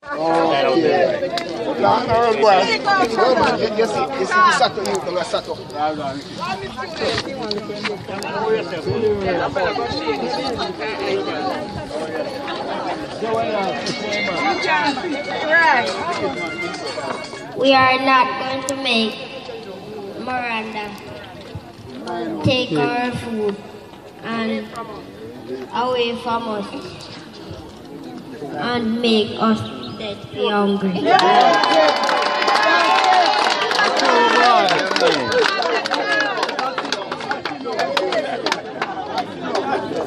We are not going to make Miranda take our food and away from us and make us deadly hungry.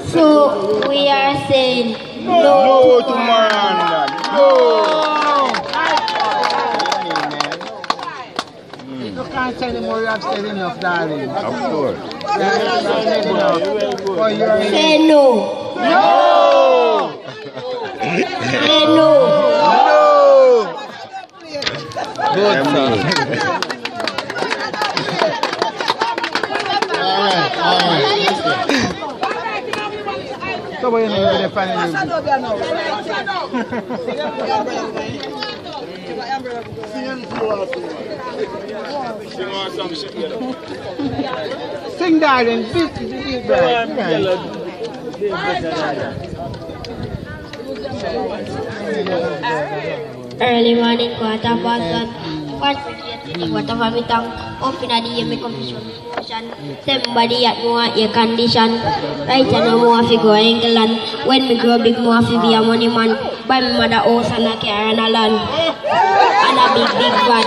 So we are saying no to Miranda. No. You can't say anymore, you have said enough, darling. Of course. Say no. No! Say no. Good man. All right. So what you know the final sing, darling. Early morning, quarter past one. Whatever me tongue, open at the year, me confusion. Somebody at more air condition. Right now, more fi go England. When me grow big, more fi be a money man. Buy me mother house and a car and a land. And a big van.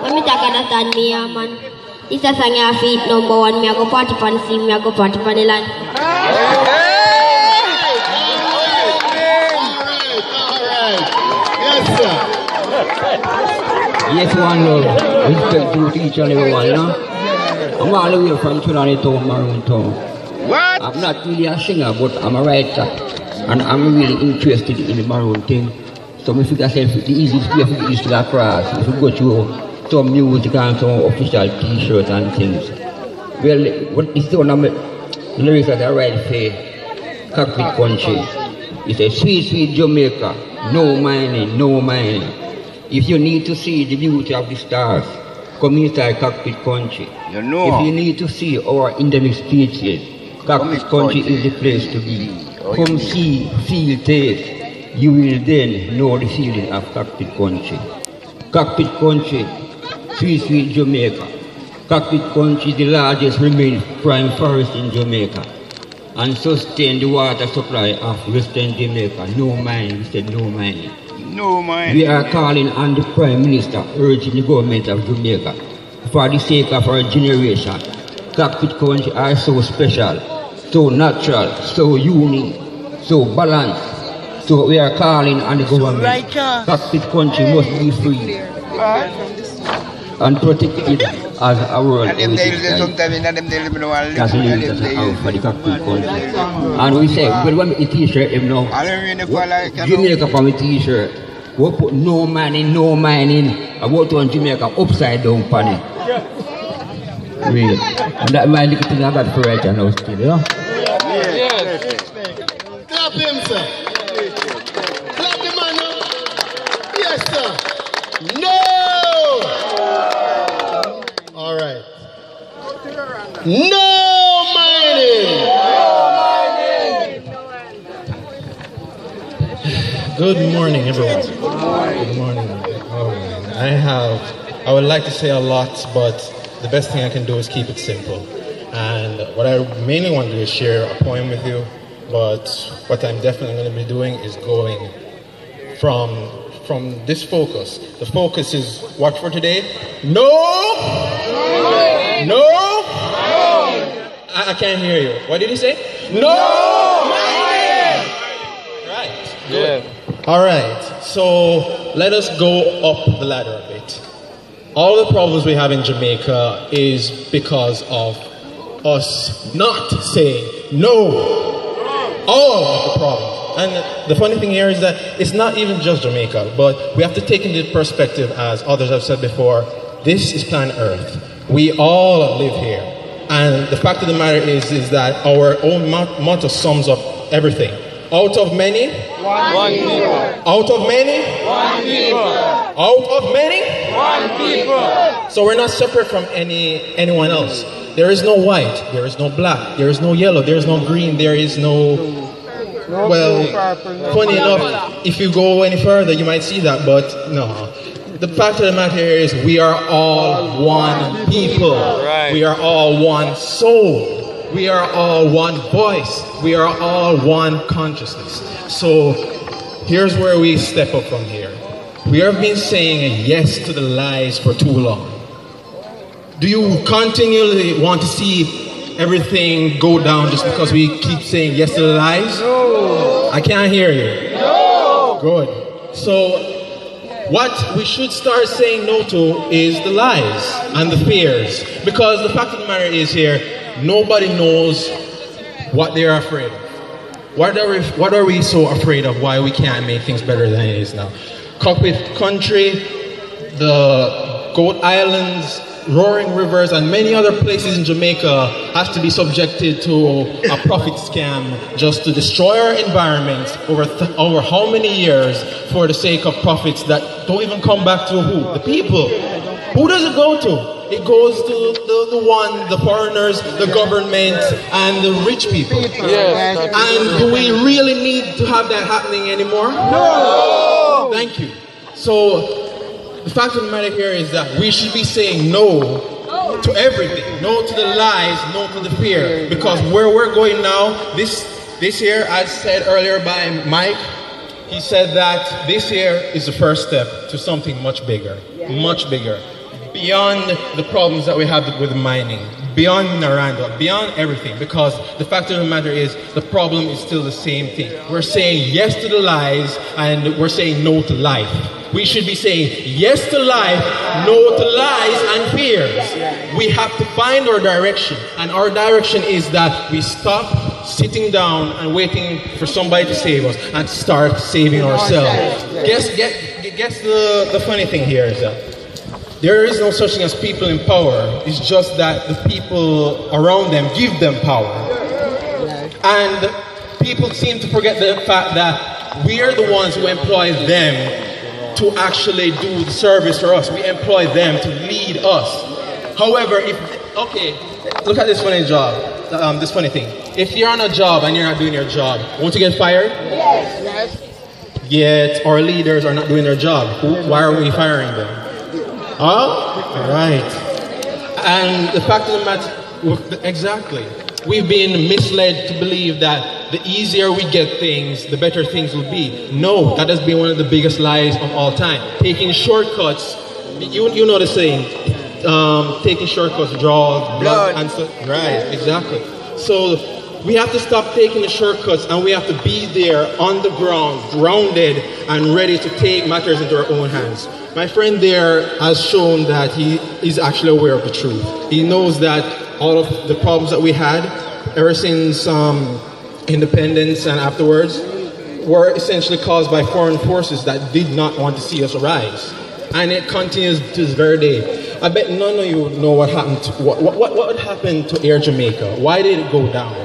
When me talk understand me, a man. This a song I feet number one. Me a go party pan sea, me a go party pan the land. Yes, sir. Yes, one love. Respect to each and every one, you know? I'm all the way from Trinidad to Maroon Town. What? I'm not really a singer, but I'm a writer. And I'm really interested in the Maroon thing. So I figure the easiest way for this to across, if you go through some music and some official t-shirts and things. Well, what is one of the lyrics that I write for Cockpit Country? It's a sweet, sweet Jamaica, no mining, no mining. If you need to see the beauty of the stars, come inside Cockpit Country. You know. If you need to see our endemic species, Cockpit Country is the place to be. Come see, feel, taste. You will then know the feeling of Cockpit Country. Cockpit Country, sweet, sweet Jamaica. Cockpit Country is the largest remaining prime forest in Jamaica and sustain the water supply of Western Jamaica. No mining, we said no mining. No mining. We are calling on the Prime Minister, urging the government of Jamaica, for the sake of our generation. Cockpit Country are so special, so natural, so unique, so balanced. So we are calling on the government. Cockpit Country must be free and protected as a world heritage site. That's the lyrics that I have for the Cockpit Country. And we say, well, when we t-shirt him now, Jamaica for my t-shirt, we put no mining, no mining. I want to on Jamaica upside down pan it. Really. And that my little thing I got for right now still, you know? Yes. Clap him, sir. Clap him, man. Yes, sir. No! All right. No mining! Good morning, everyone. Good morning. I would like to say a lot, but the best thing I can do is keep it simple. And what I mainly want to do is share a poem with you, but what I'm definitely going to be doing is going from this focus. The focus is what for today? No! No! I can't hear you. What did you say? No! Right. Good. All right. So let us go up the ladder a bit. All the problems we have in Jamaica is because of us not saying no. All of the problem. And the funny thing here is that it's not even just Jamaica, but we have to take into perspective, as others have said before, this is planet Earth. We all live here. And the fact of the matter is that our own motto sums up everything. Out of many? One people. Out of many? One people. Out of many? One people. So we're not separate from anyone else. There is no white, there is no black, there is no yellow, there is no green, there is no... Well, funny enough, if you go any further, you might see that, but no. The fact of the matter is we are all one people. We are all one soul. We are all one voice. We are all one consciousness. So here's where we step up from here. We have been saying a yes to the lies for too long. Do you continually want to see everything go down just because we keep saying yes to the lies? No. I can't hear you. No. Good. So what we should start saying no to is the lies and the fears. Because the fact of the matter is here, nobody knows what they're afraid of. What are we so afraid of? Why we can't make things better than it is now? Cockpit country, the Goat Islands, Roaring Rivers, and many other places in Jamaica has to be subjected to a profit scam just to destroy our environment over how many years for the sake of profits that don't even come back to who? The people. Who does it go to? It goes to the foreigners, the government, and the rich people. Yes. And do we really need to have that happening anymore? No! Thank you. So, the fact of the matter here is that we should be saying no to everything. No to the lies, no to the fear. Because where we're going now, this year, as said earlier by Mike, he said that this year is the first step to something much bigger. Much bigger. Beyond the problems that we have with mining, beyond Naranda, beyond everything, because the fact of the matter is the problem is still the same thing. We're saying yes to the lies and we're saying no to life. We should be saying yes to life, no to lies and fears. We have to find our direction, and our direction is that we stop sitting down and waiting for somebody to save us and start saving ourselves. Guess the funny thing here is that there is no such thing as people in power. It's just that the people around them give them power. And people seem to forget the fact that we are the ones who employ them to actually do the service for us. We employ them to lead us. However, look at this funny job, this funny thing. If you're on a job and you're not doing your job, won't you get fired? Yes. Yet our leaders are not doing their job. Why are we firing them? Right. And the fact of the matter, exactly. We've been misled to believe that the easier we get things, the better things will be. No, that has been one of the biggest lies of all time. Taking shortcuts, you know the saying, taking shortcuts draws blood and stuff. Right, exactly. So we have to stop taking the shortcuts and we have to be there on the ground, grounded and ready to take matters into our own hands. My friend there has shown that he is actually aware of the truth. He knows that all of the problems that we had ever since independence and afterwards were essentially caused by foreign forces that did not want to see us rise. And it continues to this very day. I bet none of you know what happened to, what happened to Air Jamaica. Why did it go down?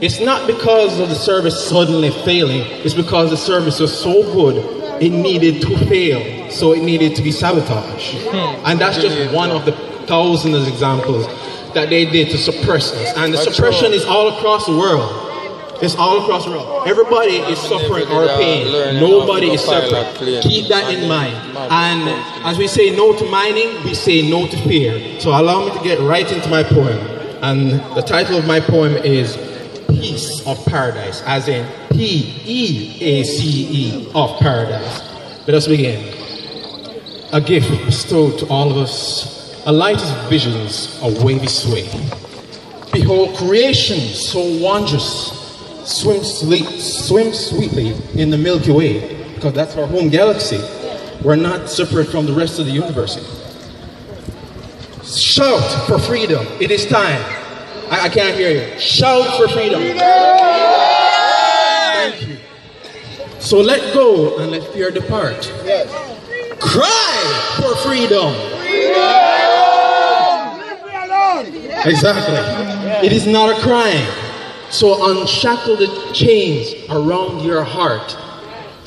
It's not because of the service suddenly failing. It's because the service was so good it needed to fail, so it needed to be sabotaged. And that's just one of the thousands of examples that they did to suppress us. And the suppression is all across the world. It's all across the world. Everybody is suffering our pain. Nobody is separate. Keep that in mind. And as we say no to mining, we say no to fear. So allow me to get right into my poem. And the title of my poem is Peace of Paradise, as in P-E-A-C-E of paradise. Let us begin. A gift bestowed to all of us, a light of visions, a wavy sway. Behold creation so wondrous, swim sweetly in the Milky Way, because that's our home galaxy. We're not separate from the rest of the universe. Shout for freedom, it is time. I can't hear you. Shout for freedom. Thank you. So let go and let fear depart. Yes. Cry for freedom. Freedom! Leave me alone. Exactly. It is not a crime So unshackle the chains around your heart.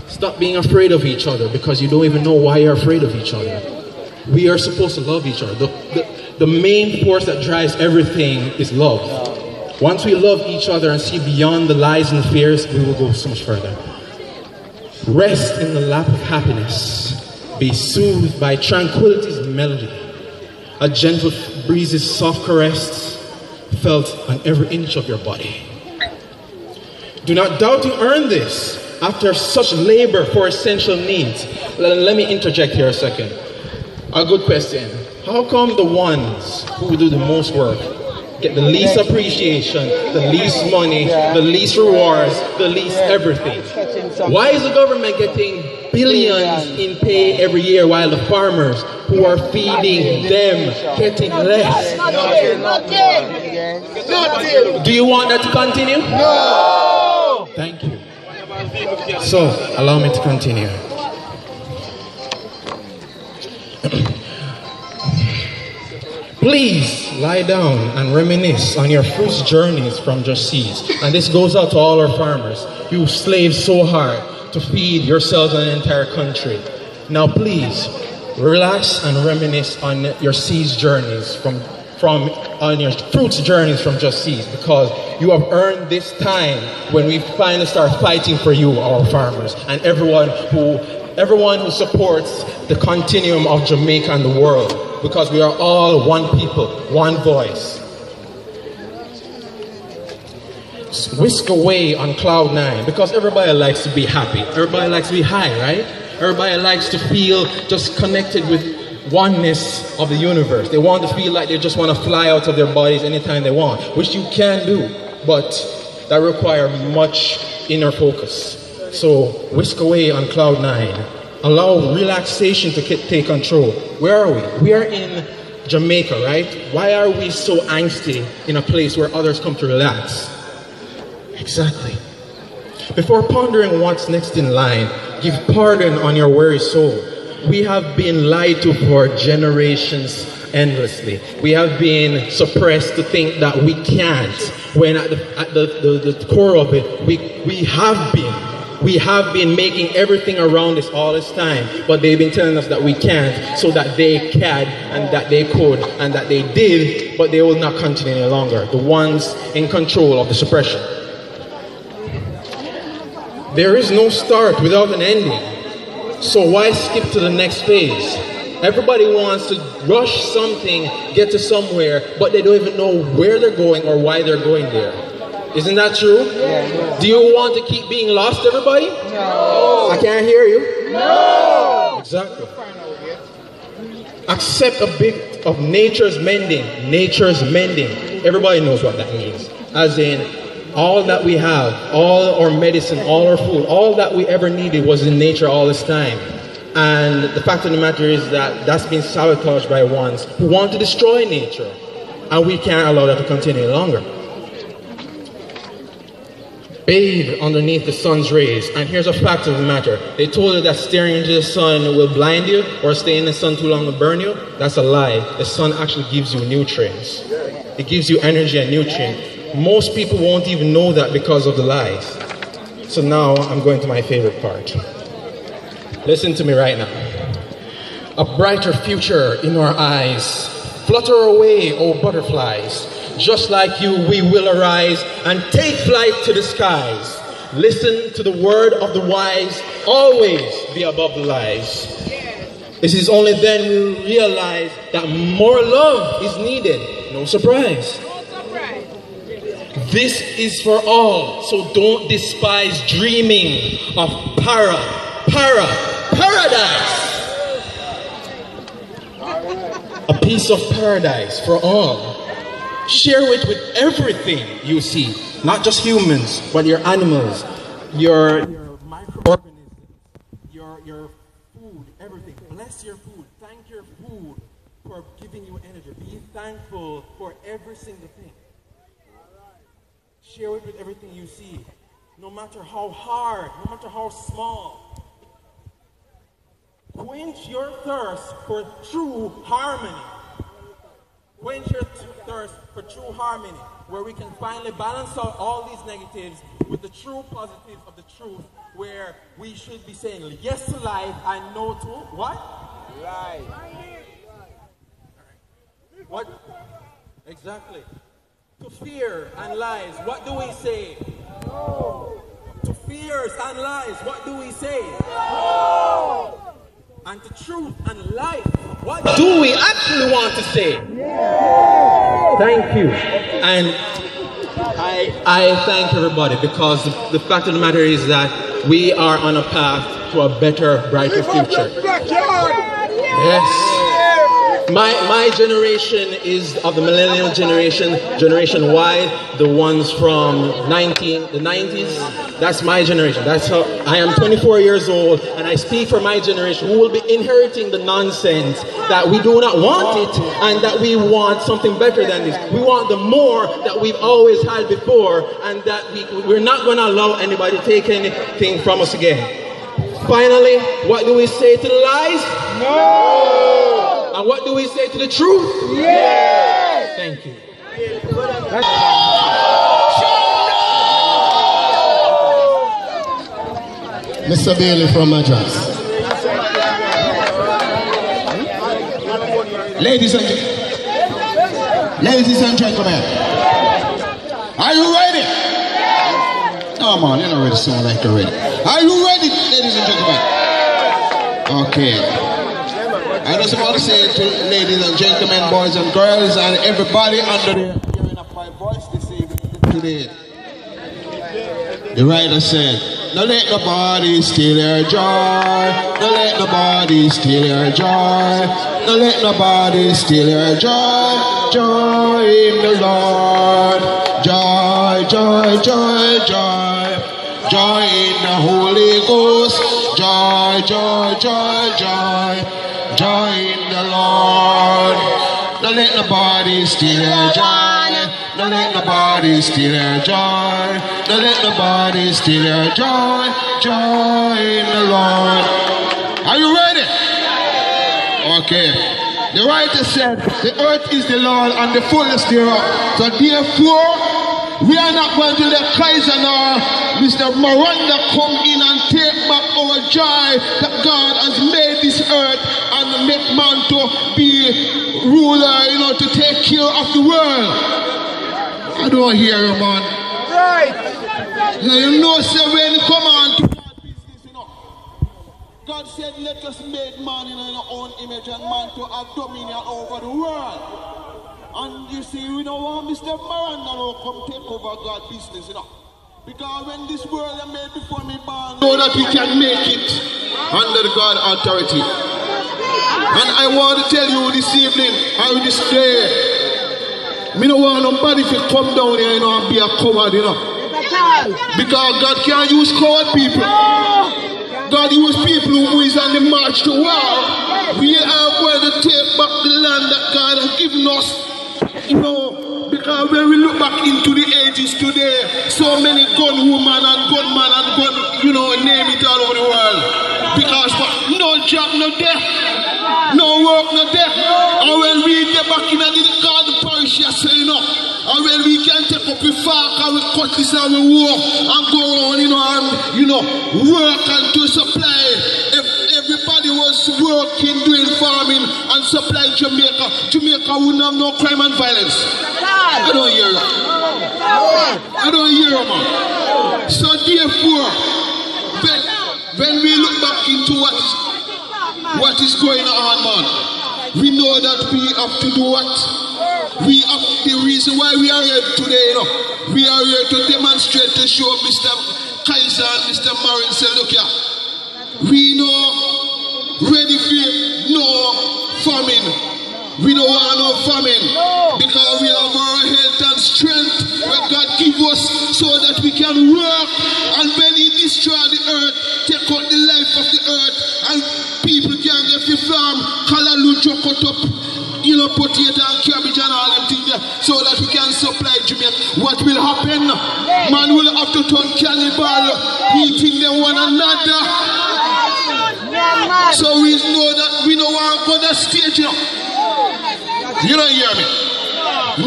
Stop being afraid of each other because you don't even know why you're afraid of each other. We are supposed to love each other. The main force that drives everything is love. Once we love each other and see beyond the lies and fears, we will go so much further. Rest in the lap of happiness. Be soothed by tranquility's melody. A gentle breeze's soft caress felt on every inch of your body. Do not doubt you earn this after such labor for essential needs. Let me interject here a second. A good question. How come the ones who do the most work get the least appreciation, the least money, the least rewards, the least everything? Why is the government getting billions in pay every year while the farmers who are feeding them getting less? Do you want that to continue? No! Thank you. So, allow me to continue. Please lie down and reminisce on your fruit's journeys from Just Seeds. And this goes out to all our farmers. You slaved so hard to feed yourselves and an entire country. Now please, relax and reminisce on your seeds journeys on your fruits journeys from Just Seeds, because you have earned this time when we finally start fighting for you, our farmers, and everyone who supports the continuum of Jamaica and the world, because we are all one people, one voice. Whisk away on cloud 9, because everybody likes to be happy. Everybody likes to be high, right? Everybody likes to feel just connected with oneness of the universe. They want to feel like they just want to fly out of their bodies anytime they want, which you can do, but that requires much inner focus. So whisk away on cloud 9. Allow relaxation to take control. Where are we? We are in Jamaica, right? Why are we so angsty in a place where others come to relax? Exactly. Before pondering what's next in line, give pardon on your weary soul. We have been lied to for generations endlessly. We have been suppressed to think that we can't, when at the core of it, we have been making everything around us all this time, but they've been telling us that we can't, so that they can, and that they could, and that they did, but they will not continue any longer. The ones in control of the suppression. There is no start without an ending. So why skip to the next phase? Everybody wants to rush something, get to somewhere, but they don't even know where they're going or why they're going there. Isn't that true? Yeah. Do you want to keep being lost, everybody? No. I can't hear you. No. Exactly. Accept a bit of nature's mending. Nature's mending. Everybody knows what that means. As in, all that we have, all our medicine, all our food, all that we ever needed was in nature all this time. And the fact of the matter is that that's been sabotaged by ones who want to destroy nature. And we can't allow that to continue any longer. Bathe underneath the sun's rays. And here's a fact of the matter. They told you that staring into the sun will blind you, or staying in the sun too long will burn you. That's a lie. The sun actually gives you nutrients. It gives you energy and nutrients. Most people won't even know that because of the lies. So now I'm going to my favorite part. Listen to me right now. A brighter future in our eyes. Flutter away, oh butterflies. Just like you, we will arise and take flight to the skies. Listen to the word of the wise. Always be above the lies. This is only then we realize that more love is needed. No surprise. This is for all, so don't despise dreaming of paradise. A piece of paradise for all. Share it with everything you see, not just humans, but your animals, your microorganisms, your food, everything. Bless your food. Thank your food for giving you energy. Be thankful for every single thing. Share it with everything you see, no matter how hard, no matter how small. Quench your thirst for true harmony. Quench your thirst for true harmony. where we can finally balance out all these negatives with the true positives of the truth, where we should be saying yes to life and no to what? Life. What? Exactly. To fear and lies, what do we say? No. To fears and lies, what do we say? No. And to truth and life, what do we actually want to say? Yeah. Thank you. And I thank everybody, because the fact of the matter is that we are on a path to a better, brighter future. Yes. My generation is of the millennial generation, Generation Y, the ones from the 90s. That's my generation. That's how I am 24 years old, and I speak for my generation, who will be inheriting the nonsense that we do not want it, and that we want something better than this. We want the more that we've always had before, and that we're not going to allow anybody to take anything from us again. Finally, what do we say to the lies? No! And what do we say to the truth? Yes! Thank you. Mr. Bailey from Madras. Ladies and gentlemen, are you ready? Come on, you're not ready to sound like you're ready. Are you ready, ladies and gentlemen? Okay. I just want to say to ladies and gentlemen, boys and girls, and everybody under the hearing of my voice this evening today. The writer said, "Don't let nobody steal your joy. Don't let nobody steal your joy. Don't let nobody steal your joy. Joy in the Lord. Joy, joy, joy, joy. Joy in the Holy Ghost. Joy, joy, joy, joy. Joy in the Lord. Don't let nobody steal your joy. Don't let nobody steal your joy. Don't let nobody steal your joy. Joy in the Lord." Are you ready? Okay. The writer said, "The earth is the Lord and the fullness thereof. So therefore, we are not going to let Kaiser nor Mr. Miranda come in and take back our joy that God has made this earth and make man to be ruler, to take care of the world." I don't hear you, man. Right. Say when you come on to God business, God said, "Let us make man in our own image and man to have dominion over the world." And you see, we don't want Mr. Miranda to come take over God's business, Because when this world is made before me born, know that we can make it under God authority. And I want to tell you this evening, or this day, I don't want nobody to come down here, and be a coward, Because God can't use coward people. God uses people who is on the march to war. We are going to take back the land that God has given us. Because when we look back into the ages today, so many gunwomen and gunmen and name it all over the world. Because what? No job, no death. No work, no death. And when we get back in the garden parish, and when we can take up the fork and we cut this and we walk and go on, and work and to supply. If everybody was working, doing farming and supply Jamaica wouldn't have no crime and violence. I don't hear that. I don't hear it, man. So therefore, when we look back into what is going on, man, we know that we have to do what? The reason why we are here today, we are here to demonstrate, to show Mr. Kaiser and Mr. Marin, say, look here, we know, ready for no famine. We don't want no famine, because we have our health and strength that God give us so that we can work. And when He destroy the earth, take out the life of the earth, and people can get the farm, kalalu, cut up, potato and cabbage and all them things there, so that we can supply Jamaica. What will happen? Man will have to turn cannibal, eating them one another. So we know that we don't want to go to the stage, You don't hear me?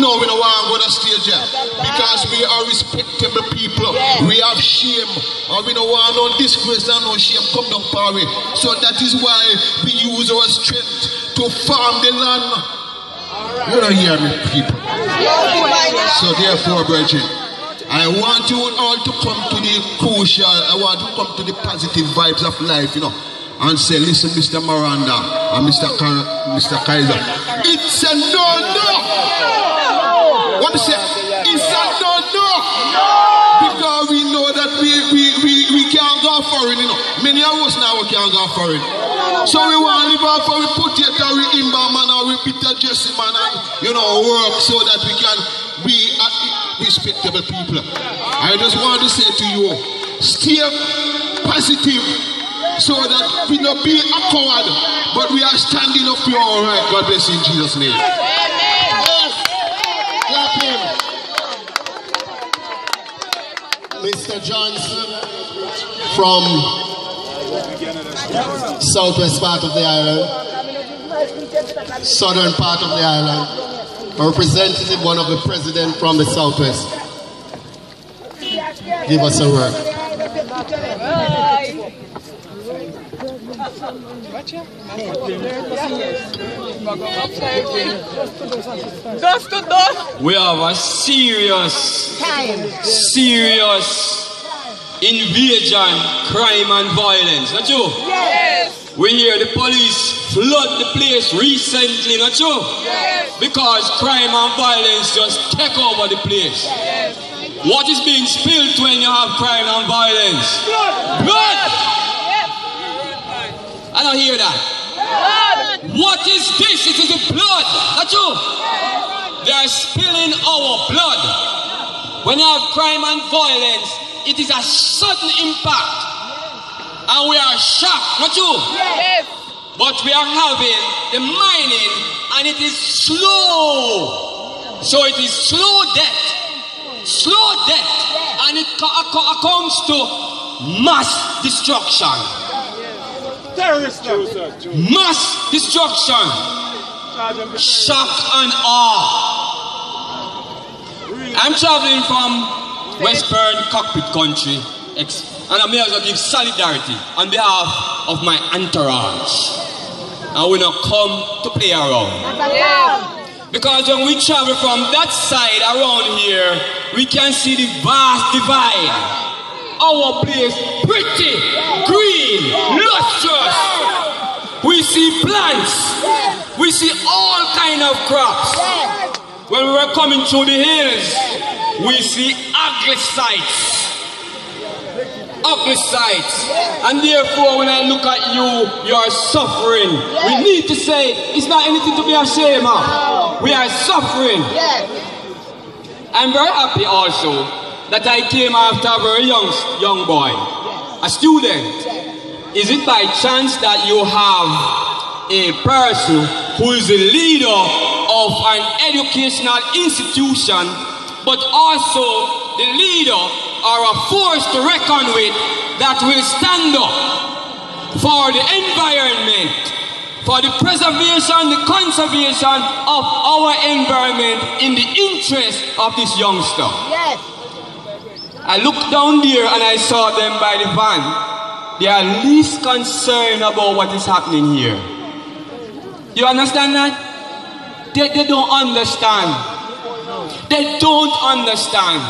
No, we don't want to go to the stage yet. because we are respectable people. We have shame, and we don't want no disgrace and no shame come down our way. So that is why we use our strength to farm the land. You don't hear me, people. So therefore, brethren, I want you all to come to the crucial, I want to come to the positive vibes of life, you know, and say, listen, Mr. Miranda and Mr. Kaiser, it's a no-no. What do you say? It's a no-no. Because we know that we can't go foreign, you know. Many of us now can't go foreign. So we want to live off and we put it and we imba man and we bitter dressing man and, you know, work so that we can be respectable people. I just want to say to you, stay positive so that we not be a coward, but we are standing up for our right. God bless you in Jesus' name. Clap him. Mr. Johnson from southwest part of the island, southern part of the island, a representative, one of the president from the southwest. Give us a word. We have a serious invasion, crime and violence, not you? Yes. We hear the police flood the place recently, not you? Yes. Because crime and violence just take over the place. Yes. What is being spilled when you have crime and violence? Blood! Blood! Yes. I don't hear that. Blood. What is this? It is the blood, not you? They are spilling our blood. When you have crime and violence, it is a sudden impact. And we are shocked, not you? Yes. But we are having the mining and it is slow. So it is slow death. Slow death. And it comes to mass destruction. Mass destruction. Shock and awe. I'm traveling from Western Cockpit country, and I may as well give solidarity on behalf of my entourage. And we not come to play around. Because when we travel from that side around here, we can see the vast divide. Our place pretty, green, lustrous. We see plants. We see all kind of crops. When we were coming through the hills, we see ugly sights. Ugly sights. And therefore, when I look at you, you are suffering. We need to say, it's not anything to be ashamed of. We are suffering. I'm very happy also that I came after a very young boy, a student. Is it by chance that you have a person who is the leader of an educational institution, but also the leader or a force to reckon with that will stand up for the environment, for the preservation, the conservation of our environment in the interest of this youngster? Yes. I looked down there and I saw them by the van. They are least concerned about what is happening here. You understand that? They don't understand. They don't understand.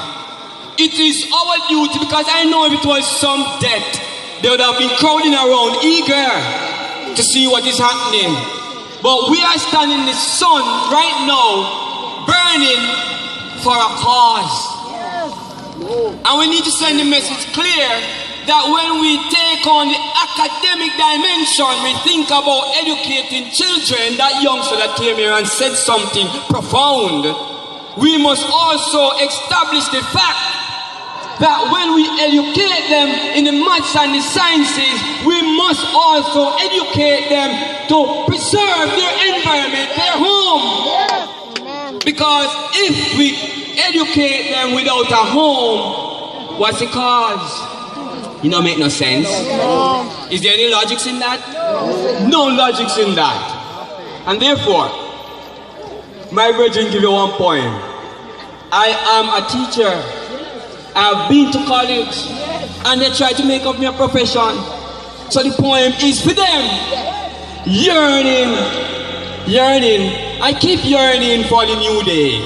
It is our duty, because I know if it was some death, they would have been crowding around eager to see what is happening. But we are standing in the sun right now, burning for a cause. And we need to send the message clear that when we take on the academic dimension, we think about educating children. That youngster that came here and said something profound. We must also establish the fact that when we educate them in the maths and the sciences, we must also educate them to preserve their environment, their home. Because if we educate them without a home, what's the cause? You don't make no sense. Is there any logics in that? No logics in that. And therefore, my brethren give you one point. I am a teacher. I've been to college, and they try to make of me a profession. So the poem is for them. Yearning, yearning. I keep yearning for the new day.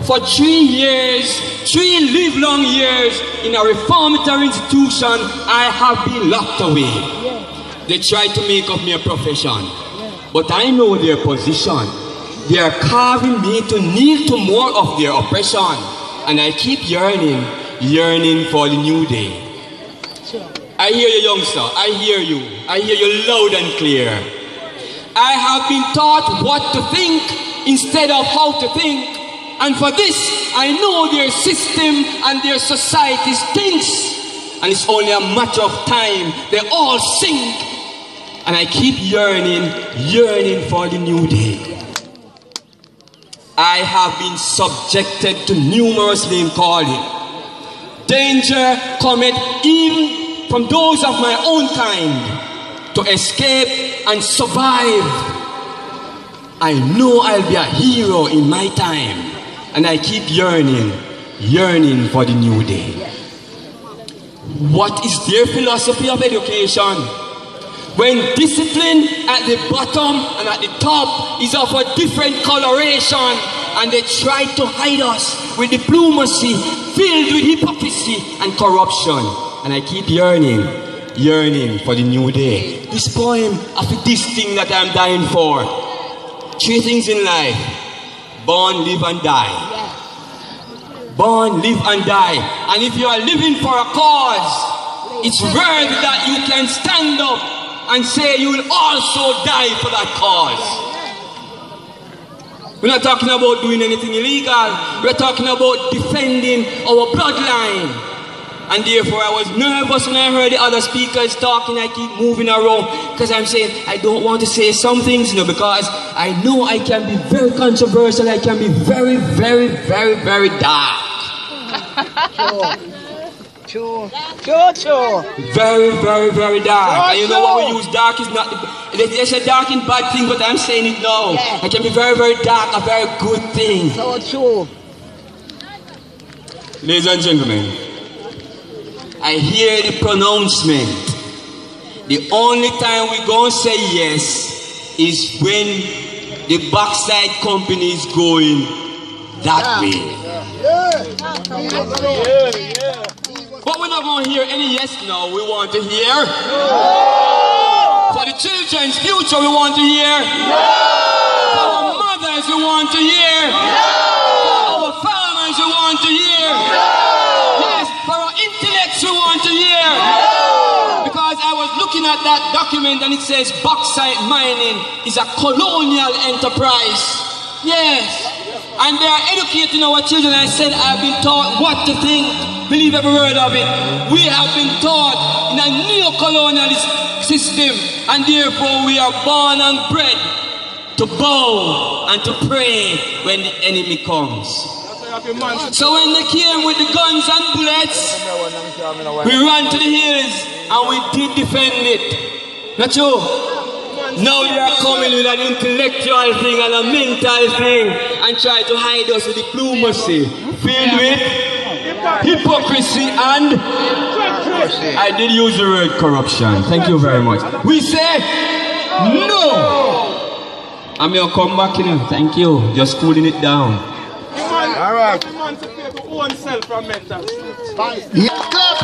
For 3 years, 3 livelong years in a reformatory institution, I have been locked away. They try to make of me a profession, but I know their position. They are carving me to kneel to more of their oppression, and I keep yearning, yearning for the new day. I hear you, youngster. I hear you. I hear you loud and clear. I have been taught what to think instead of how to think. And for this, I know their system and their society stinks. And it's only a matter of time. They all sink. And I keep yearning, yearning for the new day. I have been subjected to numerous name calling. Danger cometh even from those of my own kind. To escape and survive, I know I'll be a hero in my time. And I keep yearning, yearning for the new day. What is their philosophy of education? When discipline at the bottom and at the top is of a different coloration, and they try to hide us with diplomacy filled with hypocrisy and corruption. And I keep yearning, yearning for the new day. This poem of this thing that I'm dying for. 3 things in life: born, live and die. Born, live and die. And if you are living for a cause, it's worthy that you can stand up and say you will also die for that cause. We're not talking about doing anything illegal. We're talking about defending our bloodline. And therefore I was nervous when I heard the other speakers talking. I keep moving around because I'm saying I don't want to say some things, you know, because I know I can be very controversial. I can be very, very, very, very dark. Very, very, very dark. And you know what we use? Dark is not, they say dark in bad thing, but I'm saying it now. Yeah. I can be very, very dark, a very good thing. So true. Ladies and gentlemen, I hear the pronouncement. The only time we gonna say yes is when the backside company is going that way. But we're not going to hear any yes now. We want to hear for the children's future. We want to hear for our mothers. We want to hear for our farmers. We want to hear yes, for our intellects. We want to hear because I was looking at that document and it says bauxite mining is a colonial enterprise. Yes. And they are educating our children. I said I've been taught what to think. Believe every word of it. We have been taught in a neo-colonialist system, and therefore we are born and bred to bow and to pray when the enemy comes. So when they came with the guns and bullets, we ran to the hills and we did defend it. Not true? Now they are coming with an intellectual thing and a mental thing and try to hide us with diplomacy filled with hypocrisy and I did use the word corruption. Thank you very much. We say no. I'm going to come back in. Thank you. Just cooling it down. All right. Clap